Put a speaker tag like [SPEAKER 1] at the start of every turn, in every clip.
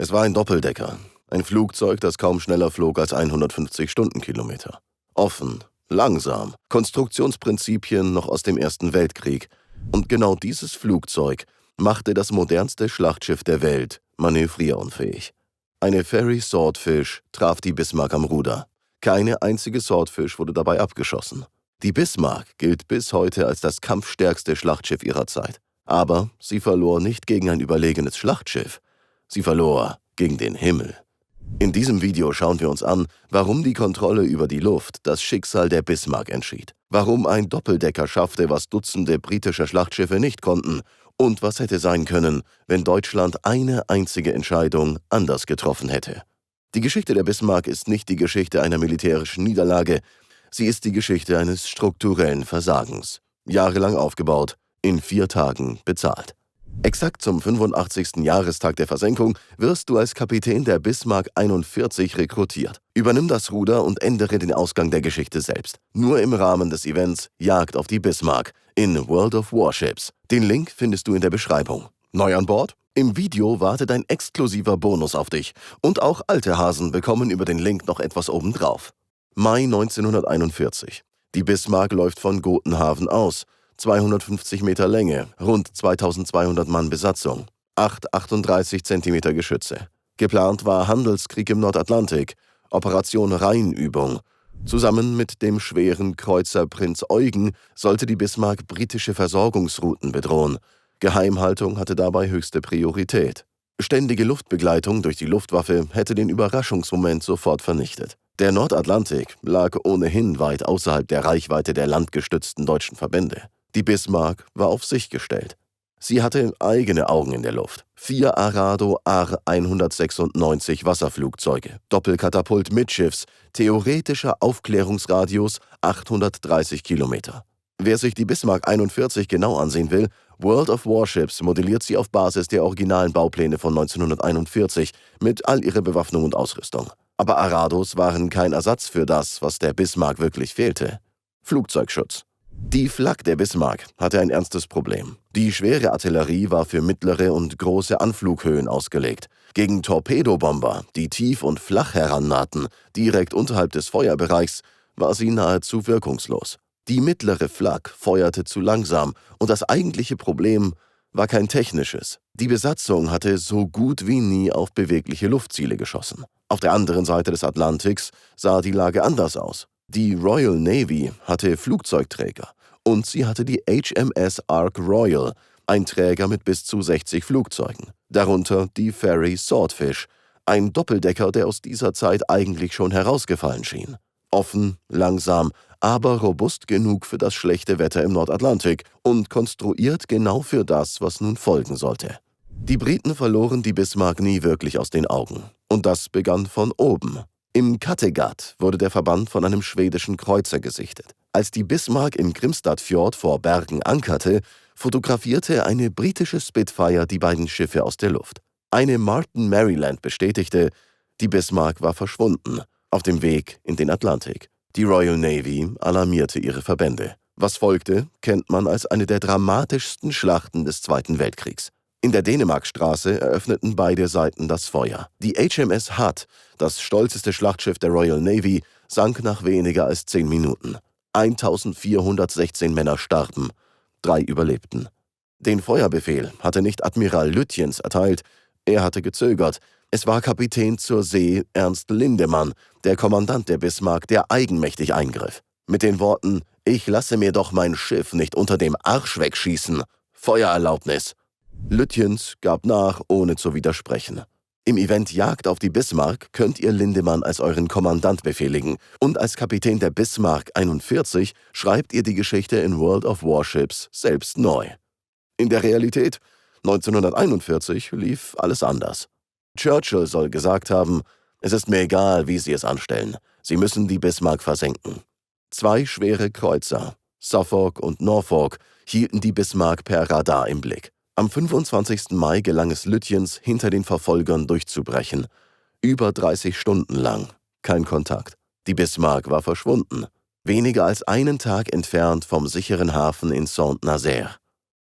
[SPEAKER 1] Es war ein Doppeldecker, ein Flugzeug, das kaum schneller flog als 150 Stundenkilometer. Offen, langsam, Konstruktionsprinzipien noch aus dem Ersten Weltkrieg. Und genau dieses Flugzeug machte das modernste Schlachtschiff der Welt manövrierunfähig. Eine Fairey Swordfish traf die Bismarck am Ruder. Keine einzige Swordfish wurde dabei abgeschossen. Die Bismarck gilt bis heute als das kampfstärkste Schlachtschiff ihrer Zeit. Aber sie verlor nicht gegen ein überlegenes Schlachtschiff. Sie verlor gegen den Himmel. In diesem Video schauen wir uns an, warum die Kontrolle über die Luft das Schicksal der Bismarck entschied. Warum ein Doppeldecker schaffte, was Dutzende britische Schlachtschiffe nicht konnten. Und was hätte sein können, wenn Deutschland eine einzige Entscheidung anders getroffen hätte. Die Geschichte der Bismarck ist nicht die Geschichte einer militärischen Niederlage, sie ist die Geschichte eines strukturellen Versagens. Jahrelang aufgebaut, in 4 Tagen bezahlt. Exakt zum 85. Jahrestag der Versenkung wirst du als Kapitän der Bismarck 41 rekrutiert. Übernimm das Ruder und ändere den Ausgang der Geschichte selbst. Nur im Rahmen des Events Jagd auf die Bismarck in World of Warships. Den Link findest du in der Beschreibung. Neu an Bord? Im Video wartet ein exklusiver Bonus auf dich. Und auch alte Hasen bekommen über den Link noch etwas obendrauf. Mai 1941. Die Bismarck läuft von Gotenhaven aus. 250 Meter Länge, rund 2200 Mann Besatzung, 8,38 cm Geschütze. Geplant war Handelskrieg im Nordatlantik, Operation Rheinübung. Zusammen mit dem schweren Kreuzer Prinz Eugen sollte die Bismarck britische Versorgungsrouten bedrohen. Geheimhaltung hatte dabei höchste Priorität. Ständige Luftbegleitung durch die Luftwaffe hätte den Überraschungsmoment sofort vernichtet. Der Nordatlantik lag ohnehin weit außerhalb der Reichweite der landgestützten deutschen Verbände. Die Bismarck war auf sich gestellt. Sie hatte eigene Augen in der Luft. 4 Arado AR-196 Wasserflugzeuge, Doppelkatapult mittschiffs, theoretischer Aufklärungsradius 830 Kilometer. Wer sich die Bismarck 41 genau ansehen will, World of Warships modelliert sie auf Basis der originalen Baupläne von 1941 mit all ihrer Bewaffnung und Ausrüstung. Aber Arados waren kein Ersatz für das, was der Bismarck wirklich fehlte: Flugzeugschutz. Die Flak der Bismarck hatte ein ernstes Problem. Die schwere Artillerie war für mittlere und große Anflughöhen ausgelegt. Gegen Torpedobomber, die tief und flach herannahten, direkt unterhalb des Feuerbereichs, war sie nahezu wirkungslos. Die mittlere Flak feuerte zu langsam und das eigentliche Problem war kein technisches. Die Besatzung hatte so gut wie nie auf bewegliche Luftziele geschossen. Auf der anderen Seite des Atlantiks sah die Lage anders aus. Die Royal Navy hatte Flugzeugträger und sie hatte die HMS Ark Royal, ein Träger mit bis zu 60 Flugzeugen. Darunter die Fairey Swordfish, ein Doppeldecker, der aus dieser Zeit eigentlich schon herausgefallen schien. Offen, langsam, aber robust genug für das schlechte Wetter im Nordatlantik und konstruiert genau für das, was nun folgen sollte. Die Briten verloren die Bismarck nie wirklich aus den Augen. Und das begann von oben. Im Kattegat wurde der Verband von einem schwedischen Kreuzer gesichtet. Als die Bismarck im Grimstadfjord vor Bergen ankerte, fotografierte eine britische Spitfire die beiden Schiffe aus der Luft. Eine Martin Maryland bestätigte, die Bismarck war verschwunden, auf dem Weg in den Atlantik. Die Royal Navy alarmierte ihre Verbände. Was folgte, kennt man als eine der dramatischsten Schlachten des Zweiten Weltkriegs. In der Dänemarkstraße eröffneten beide Seiten das Feuer. Die HMS Hutt, das stolzeste Schlachtschiff der Royal Navy, sank nach weniger als 10 Minuten. 1416 Männer starben, 3 überlebten. Den Feuerbefehl hatte nicht Admiral Lütjens erteilt, er hatte gezögert. Es war Kapitän zur See Ernst Lindemann, der Kommandant der Bismarck, der eigenmächtig eingriff. Mit den Worten: „Ich lasse mir doch mein Schiff nicht unter dem Arsch wegschießen. Feuererlaubnis." Lütjens gab nach, ohne zu widersprechen. Im Event Jagd auf die Bismarck könnt ihr Lindemann als euren Kommandant befehligen und als Kapitän der Bismarck 41 schreibt ihr die Geschichte in World of Warships selbst neu. In der Realität, 1941, lief alles anders. Churchill soll gesagt haben: „Es ist mir egal, wie Sie es anstellen. Sie müssen die Bismarck versenken." 2 schwere Kreuzer, Suffolk und Norfolk, hielten die Bismarck per Radar im Blick. Am 25. Mai gelang es Lütjens, hinter den Verfolgern durchzubrechen. Über 30 Stunden lang. Kein Kontakt. Die Bismarck war verschwunden. Weniger als einen Tag entfernt vom sicheren Hafen in Saint-Nazaire.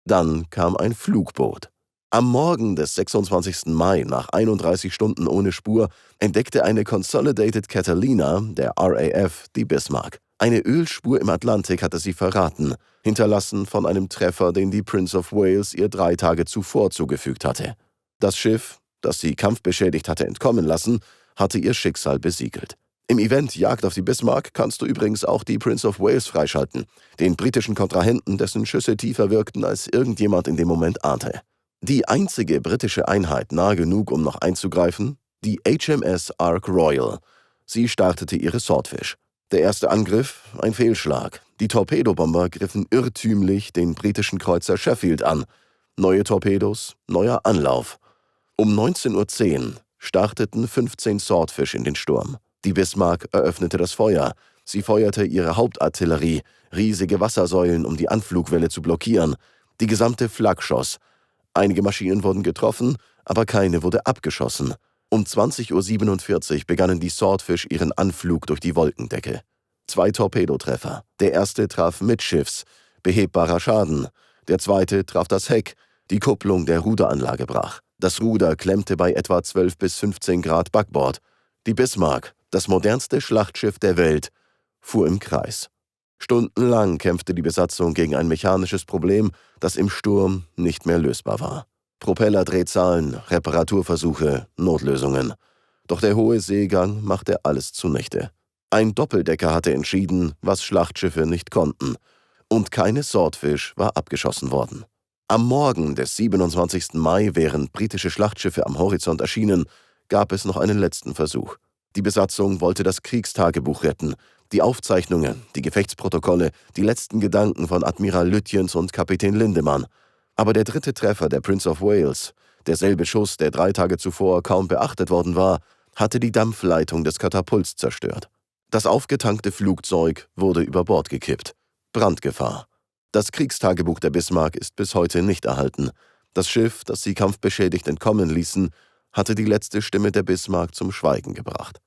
[SPEAKER 1] Dann kam ein Flugboot. Am Morgen des 26. Mai, nach 31 Stunden ohne Spur, entdeckte eine Consolidated Catalina, der RAF, die Bismarck. Eine Ölspur im Atlantik hatte sie verraten, hinterlassen von einem Treffer, den die Prince of Wales ihr 3 Tage zuvor zugefügt hatte. Das Schiff, das sie kampfbeschädigt hatte entkommen lassen, hatte ihr Schicksal besiegelt. Im Event Jagd auf die Bismarck kannst du übrigens auch die Prince of Wales freischalten, den britischen Kontrahenten, dessen Schüsse tiefer wirkten, als irgendjemand in dem Moment ahnte. Die einzige britische Einheit nahe genug, um noch einzugreifen, die HMS Ark Royal. Sie startete ihre Swordfish. Der erste Angriff, ein Fehlschlag. Die Torpedobomber griffen irrtümlich den britischen Kreuzer Sheffield an. Neue Torpedos, neuer Anlauf. Um 19:10 Uhr starteten 15 Swordfish in den Sturm. Die Bismarck eröffnete das Feuer. Sie feuerte ihre Hauptartillerie, riesige Wassersäulen, um die Anflugwelle zu blockieren. Die gesamte Flak schoss. Einige Maschinen wurden getroffen, aber keine wurde abgeschossen. Um 20:47 Uhr begannen die Swordfish ihren Anflug durch die Wolkendecke. 2 Torpedotreffer. Der erste traf mittschiffs, behebbarer Schaden. Der zweite traf das Heck. Die Kupplung der Ruderanlage brach. Das Ruder klemmte bei etwa 12 bis 15 Grad Backbord. Die Bismarck, das modernste Schlachtschiff der Welt, fuhr im Kreis. Stundenlang kämpfte die Besatzung gegen ein mechanisches Problem, das im Sturm nicht mehr lösbar war. Propellerdrehzahlen, Reparaturversuche, Notlösungen. Doch der hohe Seegang machte alles zunichte. Ein Doppeldecker hatte entschieden, was Schlachtschiffe nicht konnten. Und keine Swordfish war abgeschossen worden. Am Morgen des 27. Mai, während britische Schlachtschiffe am Horizont erschienen, gab es noch einen letzten Versuch. Die Besatzung wollte das Kriegstagebuch retten, die Aufzeichnungen, die Gefechtsprotokolle, die letzten Gedanken von Admiral Lütjens und Kapitän Lindemann. Aber der dritte Treffer der Prince of Wales, derselbe Schuss, der 3 Tage zuvor kaum beachtet worden war, hatte die Dampfleitung des Katapults zerstört. Das aufgetankte Flugzeug wurde über Bord gekippt. Brandgefahr. Das Kriegstagebuch der Bismarck ist bis heute nicht erhalten. Das Schiff, das sie kampfbeschädigt entkommen ließen, hatte die letzte Stimme der Bismarck zum Schweigen gebracht.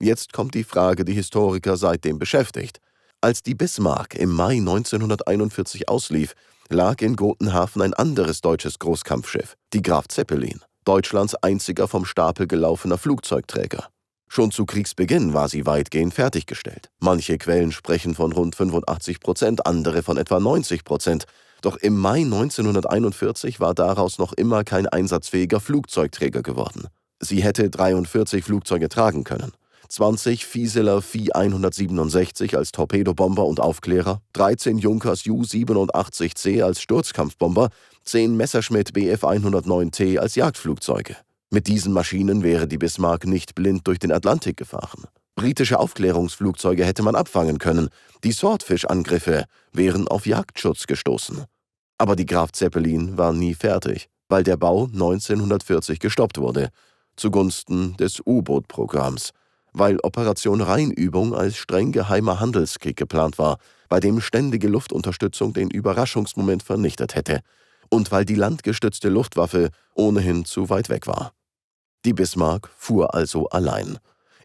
[SPEAKER 1] Jetzt kommt die Frage, die Historiker seitdem beschäftigt. Als die Bismarck im Mai 1941 auslief, lag in Gotenhafen ein anderes deutsches Großkampfschiff, die Graf Zeppelin, Deutschlands einziger vom Stapel gelaufener Flugzeugträger. Schon zu Kriegsbeginn war sie weitgehend fertiggestellt. Manche Quellen sprechen von rund 85%, andere von etwa 90%. Doch im Mai 1941 war daraus noch immer kein einsatzfähiger Flugzeugträger geworden. Sie hätte 43 Flugzeuge tragen können. 20 Fieseler Fi-167 als Torpedobomber und Aufklärer, 13 Junkers Ju-87C als Sturzkampfbomber, 10 Messerschmitt Bf-109T als Jagdflugzeuge. Mit diesen Maschinen wäre die Bismarck nicht blind durch den Atlantik gefahren. Britische Aufklärungsflugzeuge hätte man abfangen können. Die Swordfish-Angriffe wären auf Jagdschutz gestoßen. Aber die Graf Zeppelin war nie fertig, weil der Bau 1940 gestoppt wurde, zugunsten des U-Boot-Programms, weil Operation Rheinübung als streng geheimer Handelskrieg geplant war, bei dem ständige Luftunterstützung den Überraschungsmoment vernichtet hätte und weil die landgestützte Luftwaffe ohnehin zu weit weg war. Die Bismarck fuhr also allein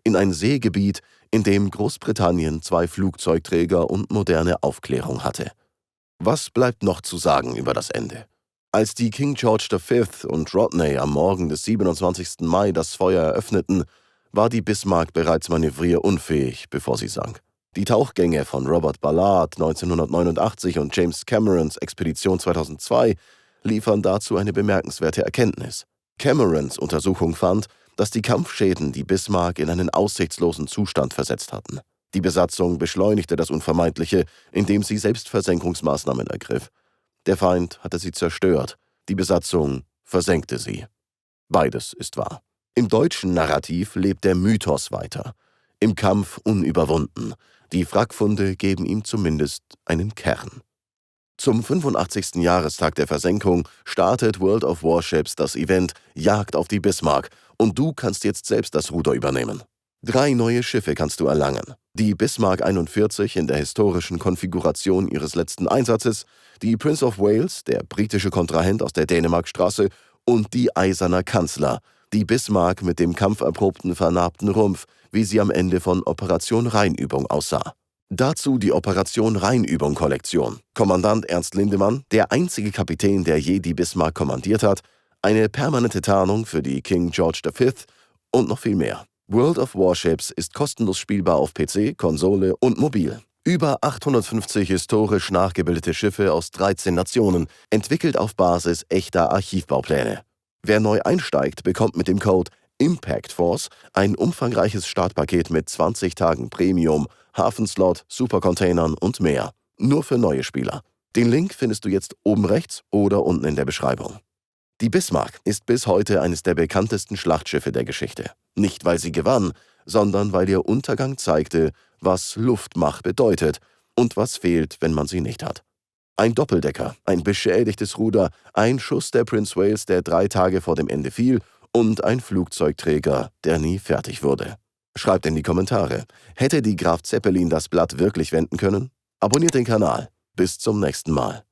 [SPEAKER 1] in ein Seegebiet, in dem Großbritannien 2 Flugzeugträger und moderne Aufklärung hatte. Was bleibt noch zu sagen über das Ende? Als die King George V. und Rodney am Morgen des 27. Mai das Feuer eröffneten, war die Bismarck bereits manövrierunfähig, bevor sie sank. Die Tauchgänge von Robert Ballard 1989 und James Camerons Expedition 2002 liefern dazu eine bemerkenswerte Erkenntnis. Camerons Untersuchung fand, dass die Kampfschäden die Bismarck in einen aussichtslosen Zustand versetzt hatten. Die Besatzung beschleunigte das Unvermeidliche, indem sie Selbstversenkungsmaßnahmen ergriff. Der Feind hatte sie zerstört, die Besatzung versenkte sie. Beides ist wahr. Im deutschen Narrativ lebt der Mythos weiter. Im Kampf unüberwunden. Die Wrackfunde geben ihm zumindest einen Kern. Zum 85. Jahrestag der Versenkung startet World of Warships das Event Jagd auf die Bismarck und du kannst jetzt selbst das Ruder übernehmen. 3 neue Schiffe kannst du erlangen. Die Bismarck 41 in der historischen Konfiguration ihres letzten Einsatzes, die Prince of Wales, der britische Kontrahent aus der Dänemarkstraße, und die Eiserner Kanzler, die Bismarck mit dem kampferprobten vernarbten Rumpf, wie sie am Ende von Operation Rheinübung aussah. Dazu die Operation Rheinübung-Kollektion. Kommandant Ernst Lindemann, der einzige Kapitän, der je die Bismarck kommandiert hat, eine permanente Tarnung für die King George V und noch viel mehr. World of Warships ist kostenlos spielbar auf PC, Konsole und mobil. Über 850 historisch nachgebildete Schiffe aus 13 Nationen, entwickelt auf Basis echter Archivbaupläne. Wer neu einsteigt, bekommt mit dem Code IMPACTFORCE ein umfangreiches Startpaket mit 20 Tagen Premium, Hafenslot, Supercontainern und mehr. Nur für neue Spieler. Den Link findest du jetzt oben rechts oder unten in der Beschreibung. Die Bismarck ist bis heute eines der bekanntesten Schlachtschiffe der Geschichte. Nicht, weil sie gewann, sondern weil ihr Untergang zeigte, was Luftmacht bedeutet und was fehlt, wenn man sie nicht hat. Ein Doppeldecker, ein beschädigtes Ruder, ein Schuss der Prince Wales, der 3 Tage vor dem Ende fiel, und ein Flugzeugträger, der nie fertig wurde. Schreibt in die Kommentare, hätte die Graf Zeppelin das Blatt wirklich wenden können? Abonniert den Kanal. Bis zum nächsten Mal.